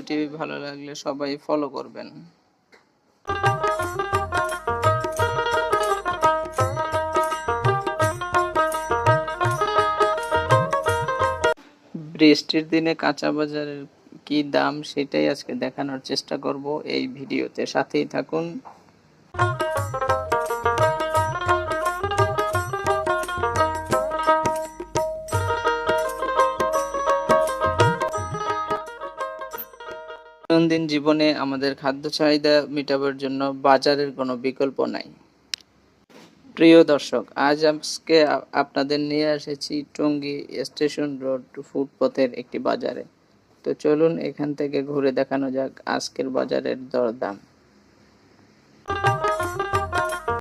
ভিডিওটি ভালো লাগলে সবাই ফলো করবেন। বৃষ্টির দিনে কাঁচা বাজারের কি দাম সেটাই আজকে দেখানোর চেষ্টা করব এই ভিডিওতে, সাথেই থাকুন। দৈনন্দিন জীবনে আমাদের খাদ্য চাহিদা মেটাবার জন্য বাজারের কোনো বিকল্প নাই। প্রিয় দর্শক, আজকে আপনাদের নিয়ে এসেছি টঙ্গী স্টেশন রোড ফুটপথের একটি বাজারে। তো চলুন এখান থেকে ঘুরে দেখানো যাক আজকের বাজারের দরদাম।